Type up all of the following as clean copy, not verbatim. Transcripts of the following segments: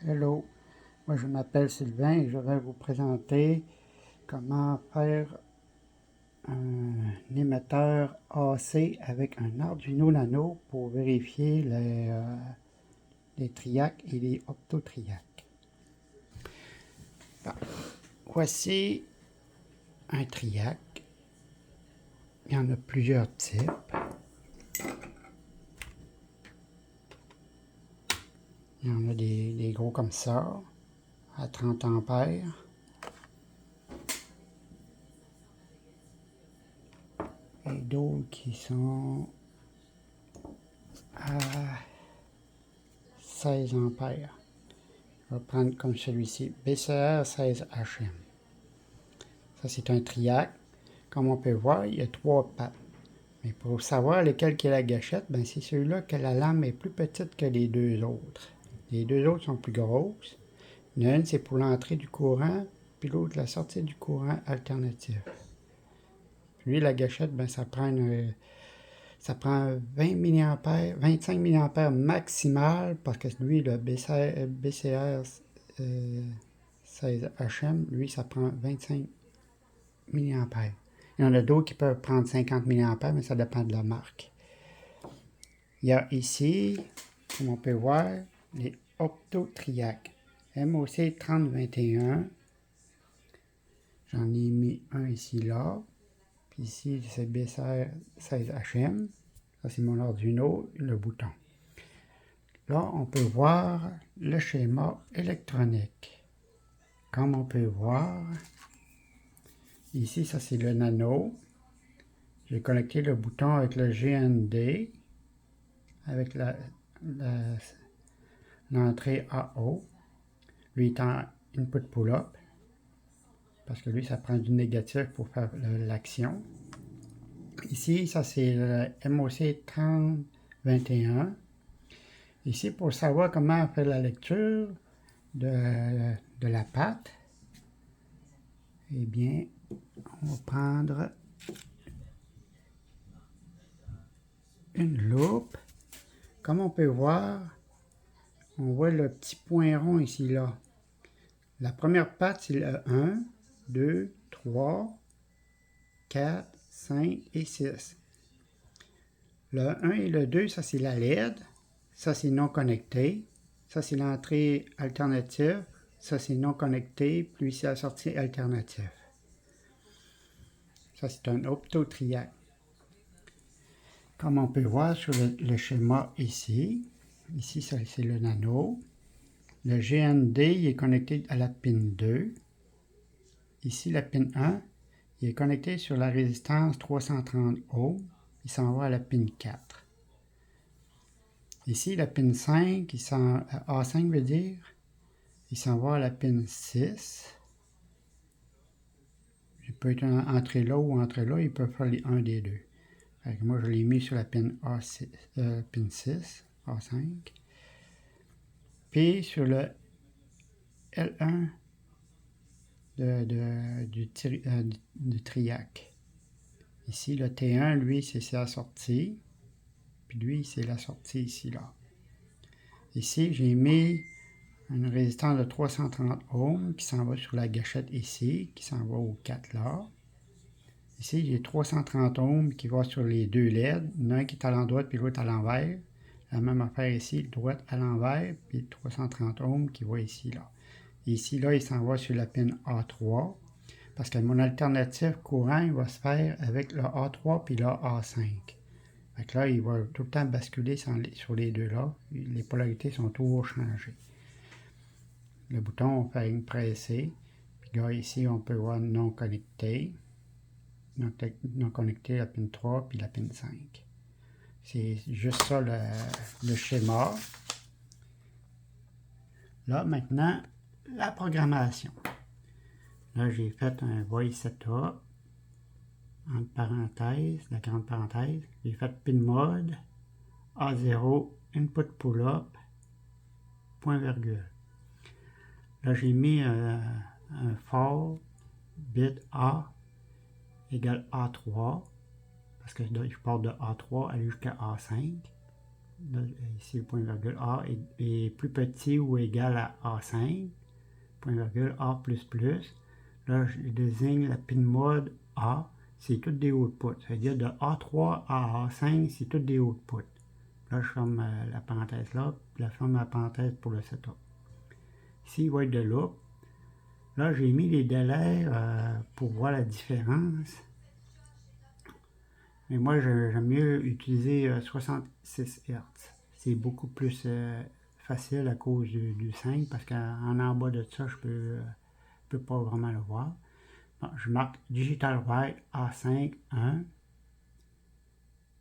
Hello, moi je m'appelle Sylvain et je vais vous présenter comment faire un émetteur AC avec un Arduino Nano pour vérifier les triacs et les optotriacs. Bon, voici un triac. Il y en a plusieurs types. Il y en a des gros comme ça, à 30 ampères. Et d'autres qui sont à 16 ampères. Je vais prendre comme celui-ci, BCR 16HM. Ça, c'est un triac. Comme on peut voir, il y a 3 pattes. Mais pour savoir lequel est la gâchette, ben c'est celui-là que la lame est plus petite que les deux autres. Les deux autres sont plus grosses. L'une, c'est pour l'entrée du courant, puis l'autre, la sortie du courant alternatif. Puis la gâchette, ben ça prend 20 mA, 25 mA maximal, parce que lui, le BCR 16HM, lui, ça prend 25 mA. Il y en a d'autres qui peuvent prendre 50 mA, mais ça dépend de la marque. Il y a ici, comme on peut voir, les optotriacs. MOC 3021. J'en ai mis un ici, là. Puis ici, c'est BCR 16HM. Ça, c'est mon Arduino, le bouton. Là, on peut voir le schéma électronique. Comme on peut voir, ici, ça, c'est le Nano. J'ai connecté le bouton avec le GND, avec l'entrée AO. Lui étant input pull-up, parce que lui, ça prend du négatif pour faire l'action. Ici, ça c'est le MOC 3021. Ici, pour savoir comment faire la lecture de la patte, eh bien, on va prendre une loupe. Comme on peut voir, on voit le petit point rond ici, là. La première patte, c'est le 1, 2, 3, 4, 5 et 6. Le 1 et le 2, ça c'est la LED. Ça c'est non connecté. Ça c'est l'entrée alternative. Ça c'est non connecté. Puis c'est la sortie alternative. Ça c'est un optotriac. Comme on peut voir sur le schéma ici. Ici c'est le Nano. Le GND il est connecté à la pin 2. Ici la pin 1. Il est connecté sur la résistance 330 ohms. Il s'en va à la pin 4. Ici, la pin 5, A5 veut dire, il s'en va à la pin 6. Il peut être entré là ou entré là, il peut faire un des deux. Moi, je l'ai mis sur la pin, pin 6, A5. Puis sur le L1 du triac. Ici, le T1, lui, c'est sa sortie. Puis lui, c'est la sortie ici, là. Ici, j'ai mis une résistance de 330 ohms qui s'en va sur la gâchette ici, qui s'en va au 4 là. Ici, j'ai 330 ohms qui va sur les deux LED. L'un qui est à l'endroit puis l'autre à l'envers. La même affaire ici, droite à l'envers, puis 330 ohms qui va ici, là. Ici, là, il s'en va sur la pin A3. Parce que mon alternative courant, il va se faire avec le A3 puis le A5. Fait que là, il va tout le temps basculer sur les deux là. Les polarités sont toujours changées. Le bouton, on fait une presser. Puis là, ici, on peut voir non connecté. Non connecté, la pin 3 puis la pin 5. C'est juste ça le schéma. Là, maintenant, la programmation. Là, j'ai fait un voice setup. Entre parenthèses, la grande parenthèse. J'ai fait pin mode, A0, input pull-up, point virgule. Là, j'ai mis un for bit A égale A3, parce que là, je pars de A3 aller jusqu'à A5. Là, ici, le point virgule A est plus petit ou égal à A5. Point virgule A++. Là, je désigne la pin mode A. C'est toutes des outputs. C'est-à-dire de A3 à A5, c'est toutes des outputs. Là, je ferme la parenthèse là, puis je ferme la parenthèse pour le setup. Ici, il va être de loop. Là, j'ai mis les délais pour voir la différence. Mais moi, j'aime mieux utiliser 66 Hz. C'est beaucoup plus facile à cause du 5 parce qu'en bas de ça, je peux pas vraiment le voir. Bon, je marque Digital Write A5 1,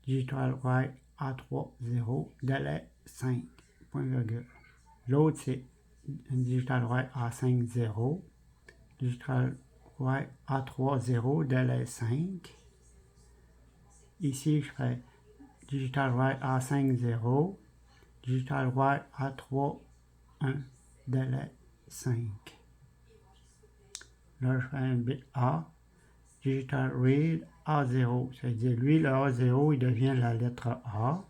Digital Write A3 0, délai 5, point virgule. L'autre, c'est Digital Write A5 0, Digital Write A3 0, délai 5. Ici, je fais Digital Write A5 0, Digital Write A3 1, délai 5. Là, je fais un bit A, Digital Read A0, c'est-à-dire lui, le A0, il devient la lettre A.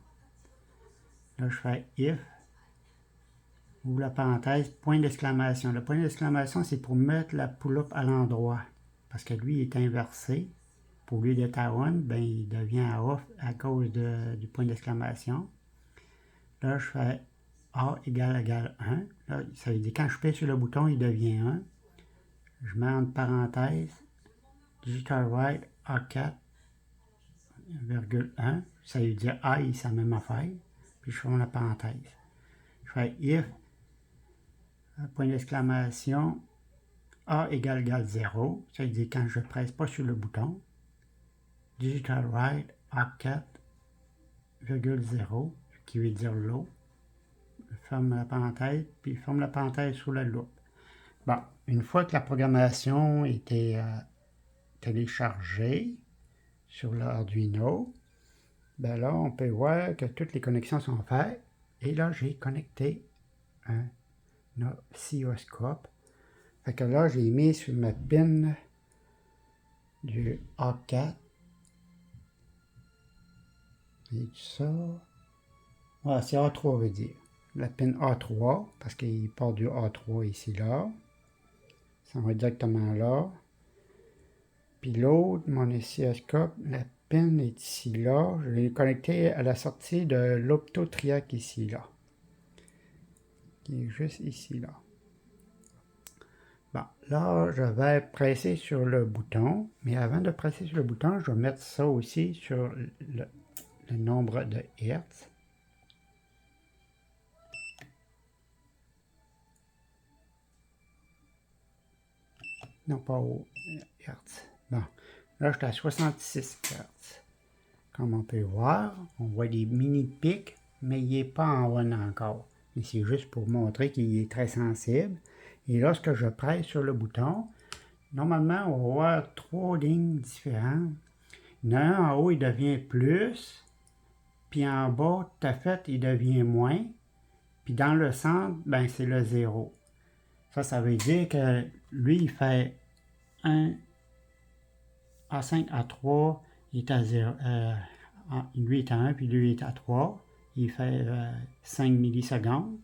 Là, je fais if, ouvre la parenthèse, point d'exclamation. Le point d'exclamation, c'est pour mettre la pull-up à l'endroit, parce que lui, il est inversé. Pour lui d'être à on, ben, il devient à off à cause du point d'exclamation. Là, je fais A égale 1. Là, ça veut dire quand je pèse sur le bouton, il devient 1. Je mets entre parenthèses Digital Write A4, virgule 1. Ça veut dire A, c'est la même affaire. Puis je ferme la parenthèse. Je fais if, point d'exclamation, A égale 0. Ça veut dire quand je ne presse pas sur le bouton. Digital Write A4, virgule 0, qui veut dire low. Je ferme la parenthèse, puis je ferme la parenthèse sous la loupe. Bon, une fois que la programmation était téléchargée sur l'Arduino, ben là, on peut voir que toutes les connexions sont faites. Et là, j'ai connecté un oscilloscope. Fait que là, j'ai mis sur ma pin du A4. Et ça. Voilà, c'est A3 veut dire. La pin A3, parce qu'il part du A3 ici, là. Ça va directement là. Puis l'autre, mon oscilloscope, la pin est ici, là. Je l'ai connecté à la sortie de l'optotriac ici, là. Qui est juste ici, là. Bon, là, je vais presser sur le bouton. Mais avant de presser sur le bouton, je vais mettre ça aussi sur le nombre de Hertz. Non, pas au Hertz. Bon, là, je suis à 66 Hertz. Comme on peut voir, on voit des mini pics, mais il n'est pas en on encore. Mais c'est juste pour montrer qu'il est très sensible. Et lorsque je presse sur le bouton, normalement, on va voir 3 lignes différentes. Il y en a un en haut, il devient plus. Puis en bas, tout à fait, il devient moins. Puis dans le centre, ben, c'est le 0. Ça veut dire que lui, il fait 1, A5, A3, il est à 0. Lui est à 1, puis lui est à 3. Il fait 5 millisecondes.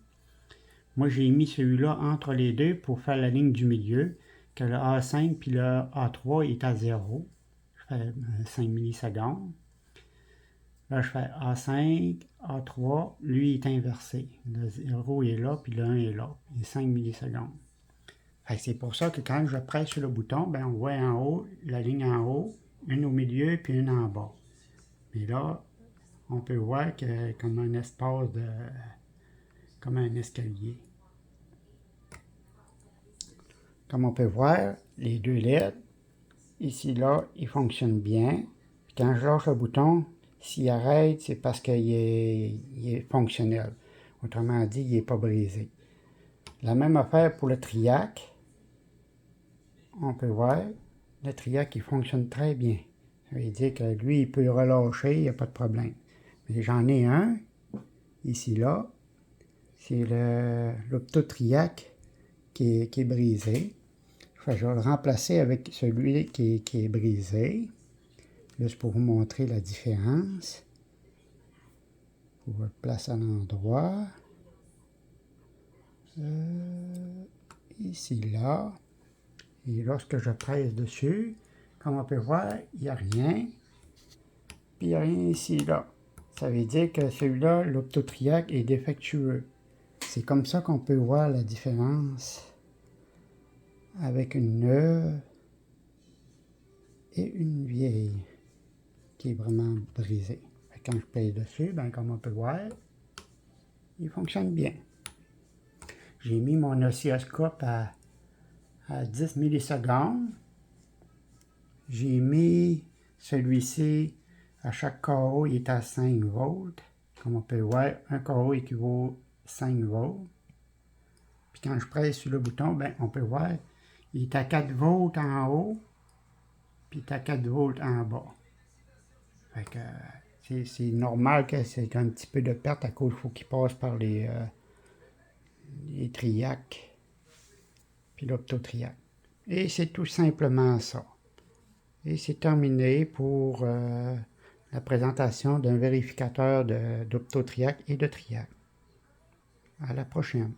Moi, j'ai mis celui-là entre les deux pour faire la ligne du milieu, que le A5 puis le A3 est à 0. Je fais 5 millisecondes. Là, je fais A5, A3, lui est inversé. Le 0 est là, puis le 1 est là. Il est 5 millisecondes. C'est pour ça que quand je presse sur le bouton, ben, on voit en haut, la ligne en haut, une au milieu, puis une en bas. Mais là, on peut voir que comme un espace comme un escalier. Comme on peut voir, les deux LED, ici, là, ils fonctionnent bien. Puis quand je lâche le bouton, s'il arrête, c'est parce qu'il est fonctionnel. Autrement dit, il n'est pas brisé. La même affaire pour le triac. On peut voir, le triac, il fonctionne très bien. Ça veut dire que lui, il peut relâcher, il n'y a pas de problème. Mais j'en ai un, ici, là. C'est l'optotriac qui est brisé. Je vais le remplacer avec celui qui est brisé. Juste pour vous montrer la différence. Je le place à l'endroit. Ici, là. Et lorsque je presse dessus, comme on peut voir, il n'y a rien. Puis il n'y a rien ici, là. Ça veut dire que celui-là, l'optotriaque, est défectueux. C'est comme ça qu'on peut voir la différence avec une neuve et une vieille qui est vraiment brisée. Quand je pèse dessus, ben, comme on peut voir, il fonctionne bien. J'ai mis mon oscilloscope à 10 millisecondes. J'ai mis celui-ci à chaque carreau, il est à 5 volts. Comme on peut voir, un carreau équivaut 5 volts. Puis quand je presse sur le bouton, ben, on peut voir, il est à 4 volts en haut, puis il est à 4 volts en bas. Fait que c'est normal que c'est un petit peu de perte à cause qu'il faut qu'il passe par les triacs, puis l'optotriaque. Et c'est tout simplement ça. Et c'est terminé pour la présentation d'un vérificateur d'optotriaque et de triac. À la prochaine.